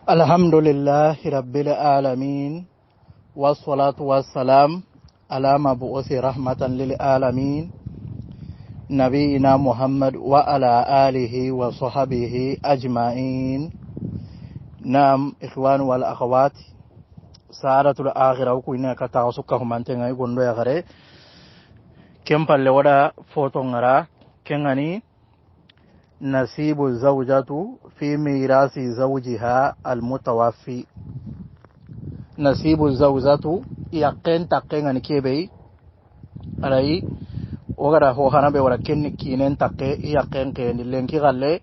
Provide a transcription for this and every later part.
الحمد لله رب العالمين والصلاة والسلام على مبعوث رحمة للعالمين نبينا محمد وعلى آله وصحبه أجمعين. نعم إخوان والأخوات سعادة الآخرة وكوينة كتاوسكهم أنتنا يقولون يا غري كم باللودا فوتونغرا كنغني نصيب الزوجة في ميراث زوجها المتوفي. نصيب الزوجة يقين تقين عن كيبي علي وغدا هو خنا بورا كينين تقي يقين كين لينكي غالي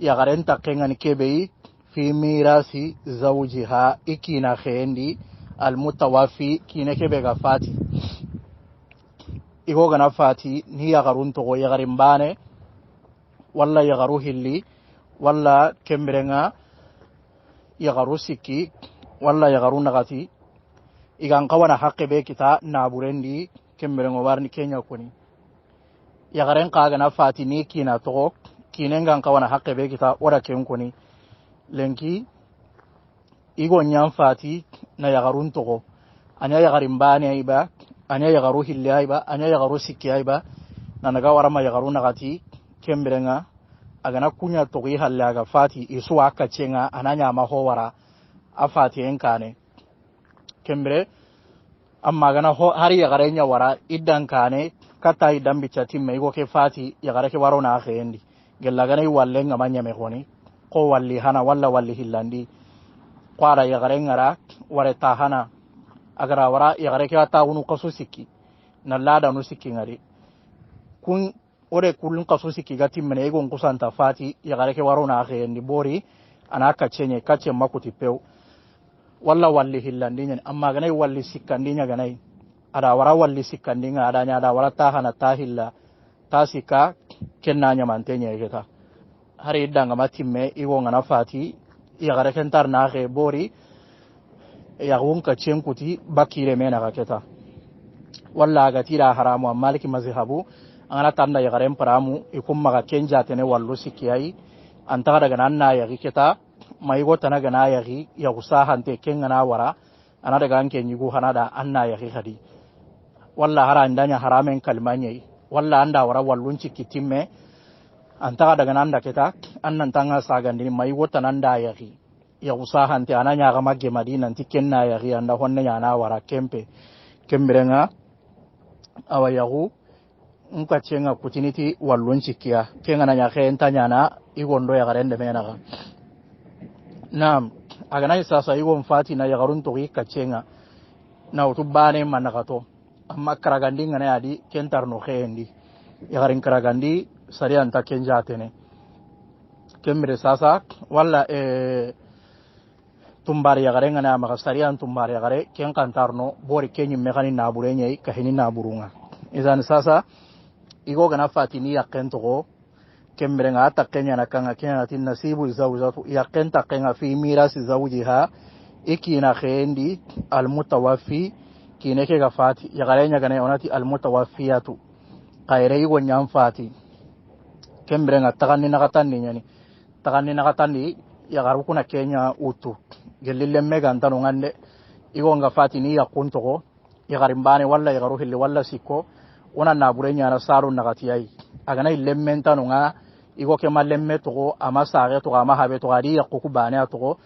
يغارين تقين عن كيبي في ميراث زوجها إكينا خيندي المتوفي كينا كيبي غفاتي إيغو غنا فاتي ني يغارون تغو يغارين باني walla yagaru hilli walla kemberenga yagaru sikki walla yagaru nagati igan kawana haqqe be kita naburendi kemberengo warni kenya koni yagaren kaga na fati ni kina to kinengan kawana haqqe be kita ora ken koni lenki igo nyam fati na yagarun to anya yagarin bani aiba anya yagaru hilli aiba anya yagaru sikki aiba nanaga warama yagaru nagati kemberenga agana kunya togi halaga fati isu aka cenga ananya mahowara afati enkane kembre amma gana hari ya garenya wara idan kane kata idan bicati mai go ke fati ya gare ke waro na akhendi gella gana wallenga manya me honi ko walli hana walla walli hillandi kwara ya garengara ware ta hana agara wara ya gare ke ta unu kaso sikki na lada nu sikki ngari kun ore kulun kaso sikki gati mene ego kusanta fati ya gare ke waro na akhendi bori anaka cenye kace makuti pew walla walli hillandinya amma ganai walli sikkandinya ganai ada wara walli sikkandinga adanya ada wara tahana tahilla tasika kennanya mantenya yeta hari idanga matimme igo ngana fati ya gare kentar na ge bori ya gunka cenkuti bakire mena kaketa walla gatira haramu maliki mazhabu angana tanda ya gare paramu ikumma ga kenja tene wallu sikiyai anta daga nanna ya giketa mai gota na gana yari ya kusa hante ken gana wara ana daga anke nyigu hanada anna yari hadi walla hara ndanya haramen kalmanye walla anda wara wallun cikitimme anta daga nanda kita annan tanga sagandini mai gota nanda yari ya kusa hante ananya ga magge madina tikenna yari anda honne yana wara kempe kembirenga awayagu unka cenga kutiniti wallun cikiya kengana nya khentanya na igondo ya garende menaga. Naam agana sasa igo mfati na yagarun to kacenga na utubane manakato amma karagandi ngana yadi kentar no khendi yagarin karagandi sari anta kenja tene kemre sasa walla tumbari yagare ngana maka sari an tumbari yagare ken kantarno bori kenyi mekani na burenye kahini na burunga izan sasa igo gana fati ni yakento kembre nga takenya na kanga kenya tin nasibu zawjatu yaqin takenga fi mirasi zawjiha ikina khendi almutawaffi kineke ga fati ya garenya gane onati almutawaffiyatu kayre yugo nyam fati kembre nga taganni na katandi ya garu kuna kenya utu gelille mega ntano ngande igo nga fati ni yakunto ya garimbane walla ya garu hilli walla sikko ona naburenya na saru nagatiyai agana illemmentano nga igo ke malemme to ama sare to ama habe to ari yakuku bane to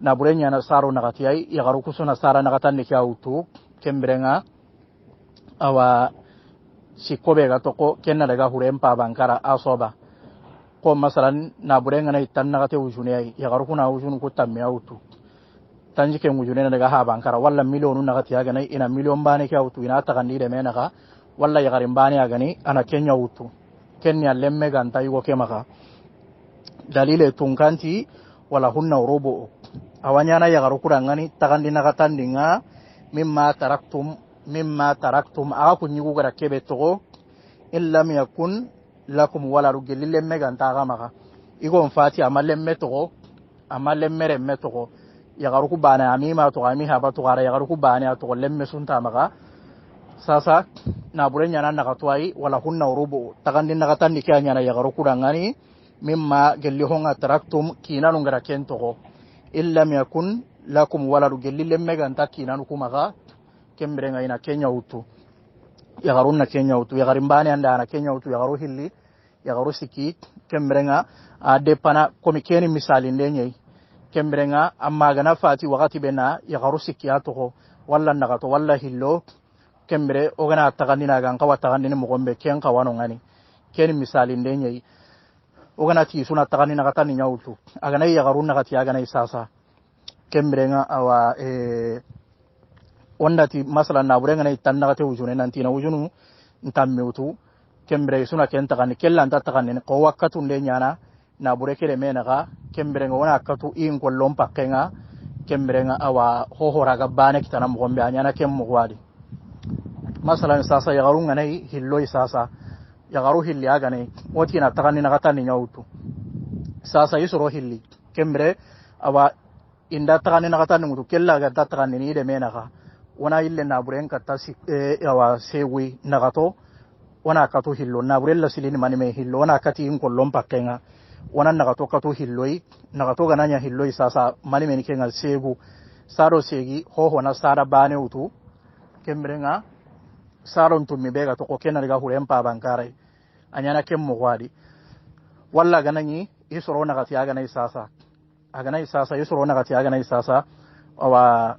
na burenya na saro nagatiyai ya garu kusuna sara nagatan ne kyautu kembrenga awa sikobe ga to ko kenna daga hurempa bankara asoba ko masalan na burenga na itan nagate ujune ya garu kuna ujunu ko tamme autu tanji ke ujune daga ha bankara walla milionu nagatiya ga nay ina milion bane kyautu ina ta kandi de menaka walla ya garin bane aga ni ana kenya utu kenya lemme ganta yugo kemaka dalile tunkanti wala hunna urubu awanyana ya garukura ngani tagandi nagatandinga mimma taraktum aku nyugo gara kebe to illa yakun lakum wala rugil lemme ganta gamaka igo mfati amalemme to amalemme remme to ya garuku bana amima to ami haba to gara ya garuku bana to lemme sunta maka sasa na burenya na nakatwai wala hunna urubu tagandi nagatandi kanya na yagaru kudangani mimma gelli honga taraktum kinanu ngara kentoko illam yakun lakum waladu gelli lemme ganta kinanu kumaga kembere ngaina kenya utu yagarunna kenya utu yagarimbane anda na kenya utu yagaru hilli yagaru siki kembere nga depana komi keni misali ndenye kembere nga amma gana fati wakati bena yagaru siki atoko walla nagato walla hillo kembere ogana tagandina gan kawa tagandina mo gombe ken kawano ngani keni misali ndenye ogana ti suna tagandina katani nyautu agana yagarunna kati agana isasa kembere nga awa ondati masala na burenga na itanna kate ujune nanti na ujunu ntamme utu kembere suna kenta kan kella anta takan ko wakatu nde nyana na burekere mena ga kembere nga wana katu in ko lompa kenga kembere nga awa hohora ga bane kitana mo gombe anyana kem mo wadi masala sasa ya garunga nei hillo sasa ya garu hilli aga nei woti na takan na katani nyautu sasa yusoro hilli kembere awa inda takan na katani mutu kella ga takan ni de mena ga wana ille na buren katta yawa sewi nagato wana kato hillo na burella silini mani me hillo wana kati in kollon pakkenga wana nagato kato hilloi nagato gananya hilloi sasa mani me kenga segu saro segi ho na sara bane utu kembrenga saro ntumi bega to ko kenan ga huren pa bankare anyana kemmo gwadi walla ganani isoro nagati aga nay sasa aga nay sasa isoro nagati aga nay sasa awa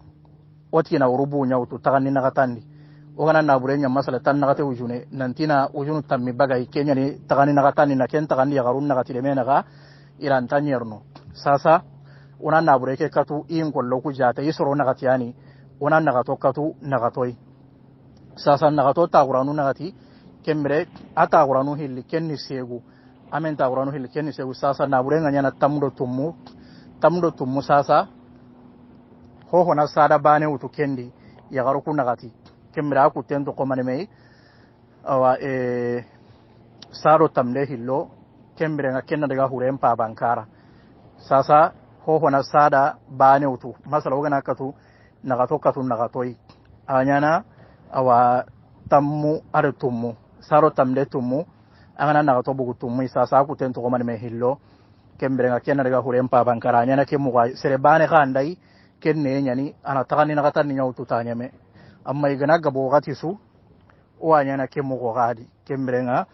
wati na urubu nyautu tagani nagatandi ogana na burenya masala tan nagate ujune nantina ujunu tammi bagay kenya ni tagani nagatandi na ken tagani ya garun nagati le menaga iran tanyerno sasa ona na bureke katu in kollo ku jata yisoro nagati yani ona nagato katu nagatoi sasa nagato ta quranu nagati kembre ata quranu hilli kenni segu amen ta quranu hilli kenni segu sasa na burenga nyana tamudo tummu sasa ho na sada bane utu kendi ya garu ku nagati kembra ku tento ko mane mei awa saro tamle hillo kembre nga kenna daga huren pa bankara sasa ho na sada bane utu masala ogana katu nagatoi anyana awa tammu are tummu saro tamle tummu angana nagato bugu tummu sasa ku tento ko mane mei hillo kembre nga kenna daga huren pa bankara anyana kemu ga sere bane khandai kenne nyani ana tagani na katani nyautu tanyame amma igana gabo gati su wanya na kemo go gadi kembrenga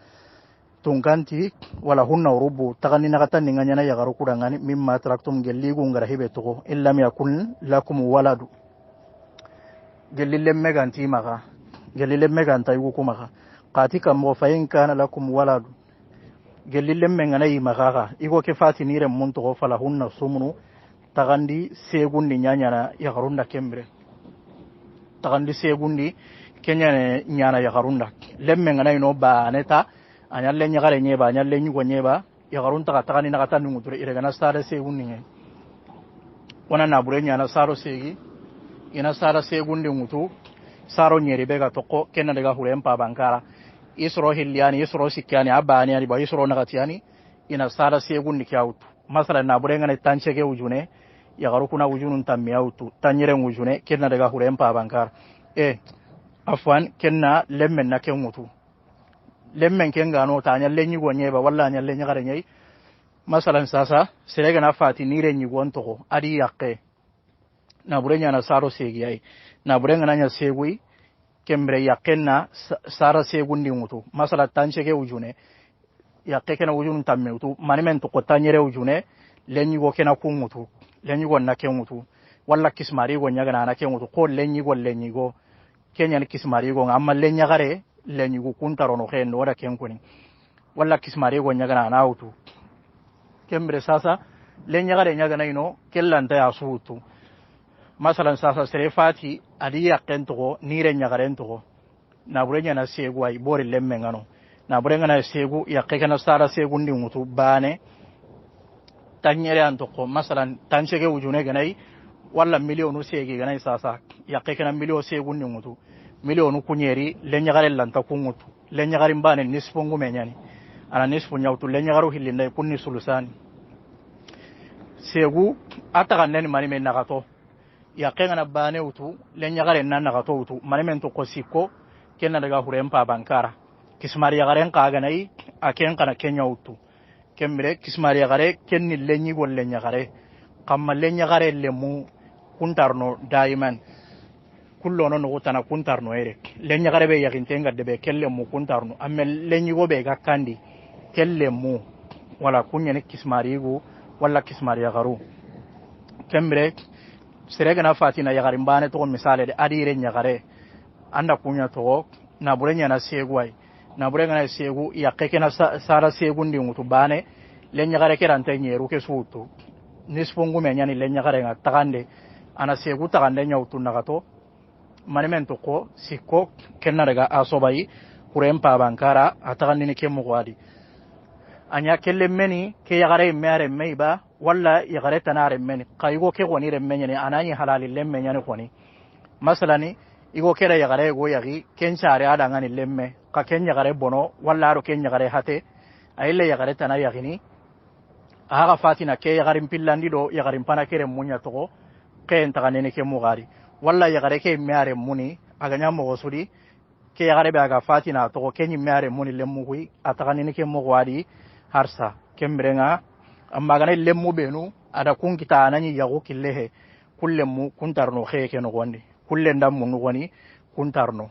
tunganti wala hunna rubu tagani na katani nganya na ya garu kudangani mimma traktum gelli gungara hibe to illa yakun lakum waladu gelille meganti maka gelille meganta yugo kumaka qatika mo fayin kana lakum waladu gelille mengana yi maka igo ke fati nire mun to fala hunna sumunu tagandi segundi nyanyana ya garunda kembre tagandi segundi kenyane nyana ya garunda lemme ngana ino ba neta anyalle nyagare nyeba anyalle nyugo nyeba ya garunta tagani na katanu nguture ire gana stare segundi nge wana na bure nyana saro segi ina sara segundi ngutu saro nyeri bega toko kenna daga hulempa bankara isro hiliani isro sikyani abani ani ba isro nagatiani ina sara segundi kyautu masala na bure ngana tanchege ujune ya garu kuna ujunun tamiyautu tanyere ujune kenna daga hulempa bankar afwan kenna lemmen na kengutu lemmen kenga no tanya lenyi gonyeba walla nya lenyi gare nyai masalan sasa serega na fati nire nyi gonto adi yakke na burenya na saro segi ai na burenga nanya segui kembre yakkenna sara segundi ngutu masala tanchege ujune yakke kena ujunun tammeutu manimen to ko tanyere ujune lenyi go kena kungutu lenyi go na kengutu walla kismari go nyaga na kengutu ko lenyi go kenya ni kismari go amma lenya gare lenyi go kuntaro no hen wala kenkuni walla kismari go nyaga na autu kembre sasa lenya gare nyaga na ino kellanta ya suutu masalan sasa serefati adi yakento nire nyagaren to na burenya na segu ay bori lemme ngano na burenga na segu yakke kana sara segu ndi ngutu bane tanyere antoko masalan tanchege ujune ganai walla milionu segi ganai sasa yakke kana milio segu ndi ngutu milionu kunyeri lenyagare lanta kungutu lenyagare mbane nisfungu menyani ana nisfu nyautu lenyagaru hilinde kunni sulusani segu ataka neni mani men nagato yakke ngana bane utu lenyagare nan nagato utu mani men to kosiko kenna daga hurempa bankara kismari yagaren ka ganai aken kana kenya utu kembere kismari yagare kenni lenyi golle nyagare kamma lenya gare lemu kuntarno daiman kullo no gutana kuntarno ere lenya gare be yakintenga debe kelle mu kuntarno amme lenyi go be gakkandi kelle mu wala kunyane kismari go wala kismari yagaru kembere serega na fatina yagari mbane to misale de adire nyagare anda kunya to na burenya na segwai na burenga na segu yakeke na sara segu ndi ngutu bane lenya gare kerante nyeru ke sutu nispongu menyani lenya gare nga takande ana segu takande nyautu nagato manemento ko sikko kenna daga asobai kurempa bankara atakandi ni kemu gwadi anya kelle meni ke yagare mere meiba walla yagare tanare meni kaygo ke goni re menyani anani halali lemme nyani goni masalani igo kera yagare go yagi kenchare ada ngani lemme ka kenya gare bono walla ro kenya gare hate ayille yagare tanari yagini aga fatina ke yagarin pillandi do yagarin pana kere munya to ke entaganene ke mugari walla yagare ke meare muni aga nyamo gosudi ke yagare be aga fatina to kenyi meare muni lemmugui ataganene ke mugwadi harsa kembrenga amma gane lemmu benu ada kun kita anani yago killehe kullemu kuntarno kheke no gondi kulle ndam mun goni kuntarno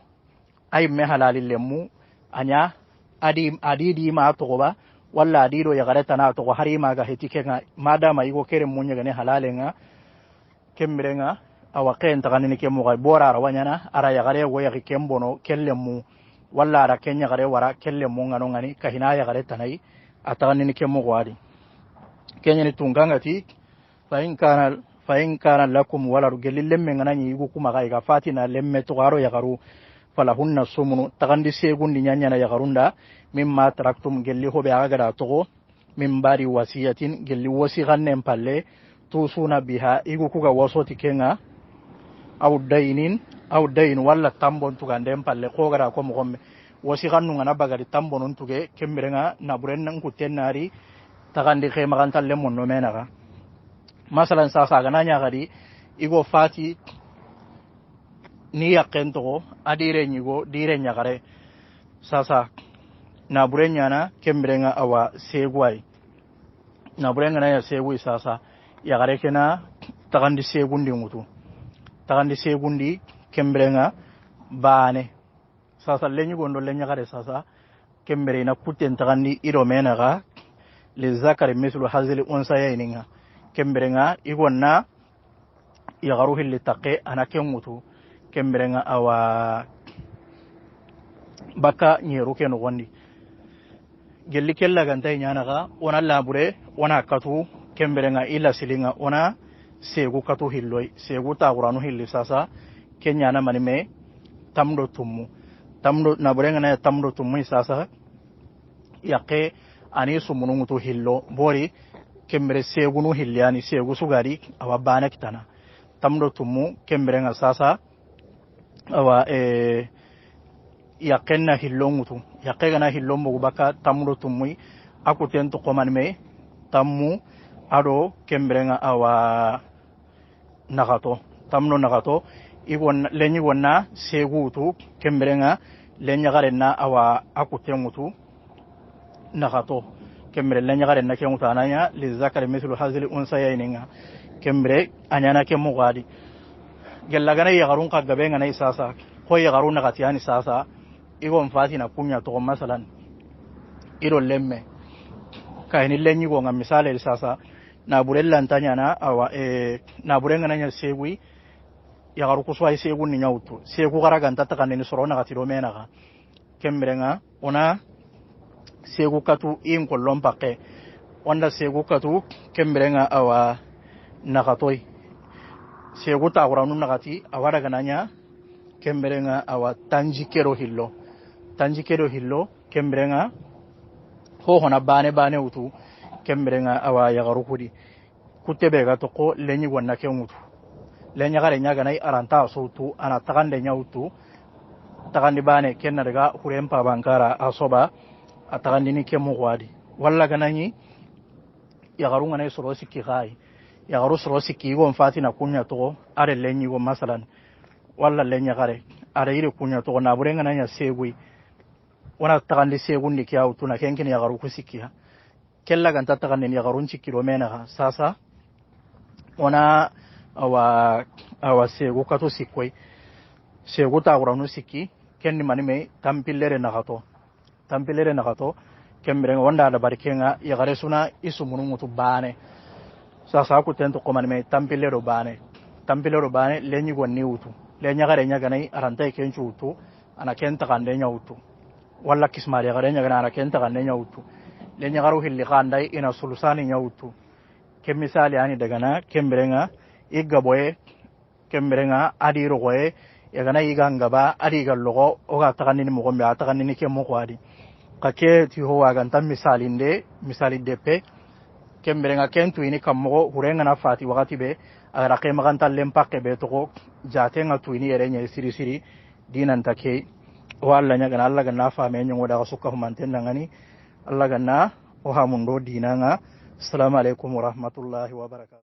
ay me halali lemu anya adi di ma to ba walla adi do yagare tana to hari ma ga hetike nga madama igo kere munya gane halale nga kembrenga awa ken taganini ke mo ga bora rawanyana ara yagare go yagi kembono kellemu walla ara kenya gare wara kellemu ngano ngani kahina yagare tanai ataganini ke mo gwadi kenya ni tunganga ti fa in kana lakum wala rugelil lemme ngani igo kuma ga fatina lemme to garo yagaru falahunna sumunu tagandi segundi nyanyana yagarunda mimma taraktum gelli hobe agara togo min bari wasiyatin gelli wasi gannen palle tusuna biha igu kuga wasoti kenga aw dain walla tambon tugandem palle ko gara ko mo gomme wasi gannu ngana bagari tambon tuge kembirenga na burennan kutenari tagandi ke magantalle monno menaga masalan sasa gananya gari igo fati ni yakento adire nyigo dire nyagare sasa na burenya na kembrenga awa segwai na burenga na ya segwi sasa yagare kena tagandi segundi mutu tagandi segundi kembrenga bane sasa lenyi gondo lenya gare sasa kembere na kuten tagandi iro menaga le zakari mislu hazili unsa yaininga kembrenga igonna yagaru hilli taqe anake mutu kembrenga awa baka nyeru ke no gondi gelli kella ganta nyanaga ona labure ona katu kembrenga ila silinga ona segu katu hilloi segu ta qur'anu hilli sasa kenya na manime tamdo na burenga na tamdo tummu sasa yaqe ani sumunu to hillo bori kembre segu no hilliani segu sugari awa bana kitana tamdo tummu kembrenga sasa awa yakenna hillongutu yakegana hillombo baka tamro tumui aku tento komanme tammu ado kembrenga awa nagato tamno nagato igon lenyi wonna segutu kembrenga lenya garenna awa aku temutu nagato kembre lenya garenna kemutu ananya li zakari mithlu hazili unsayaininga kembre anyana kemu gadi gellagana yagarun ka gabenga na isasa ko yagarun nagati ani sasa igon fatina kunya to masalan iro lemme kayni lenyi go ngam misale sasa na burella antanya na awa na burenga nanya segui yagaru ko swai segu ni nyautu segu garaga ntata kaneni soro nagati do menaga kembrenga ona segu katu in ko lompake onda segu katu kembrenga awa nagatoi segu ta qur'anu nagati awara gananya kembrenga awa tanjikero hillo kembrenga ho hona bane utu kembrenga awa yagaru kudi kutebe ga to ko lenyi wonna ke mutu lenya gare nyaga nay aranta sautu ana tagande nyautu tagandi bane kenna daga hurempa bankara asoba atagandi ni ke mugwadi walla ganani yagaru ngane soro sikki gai yagaru soro sikki go fatina kunya to are lenyi go masalan walla lenya gare are ire kunya to na burenga nanya segui wana tagandi segundi ki autu na kenken yagaru ku sikkiya kella ganta takanne ya garun cikiro mena sasa ona awa segu kato sikkoi segu ta guranu sikki kenni manime tampillere nakato kembere wanda da barkenga ya gare suna isu munun mutu bane sasa ku tento ko manime tampillero bane lenyi gonni wutu lenya gare nya ganai aranta kencu wutu ana kenta kande nya wutu walla kismari gare nya gana ana kenta kande nya wutu lenya garu hilli kandai ina sulusani nya wutu ke misali ani daga na kemberenga igga boye kemberenga adi rogoye ya gana iga ngaba adi ga logo o ga takanni mo gombe atakanni ke mo kwadi kake ti ho wa ganta misali depe kemberenga kentu ini kammo hurenga na fati wakati be agara ke maganta lempake be to jatenga tu ini yerenya siri dinan take walla nya gana Allah ganna fa me nyoda ga sukka humanten ngani Allah ganna o ha mundo dinanga assalamu alaikum warahmatullahi wabarakatuh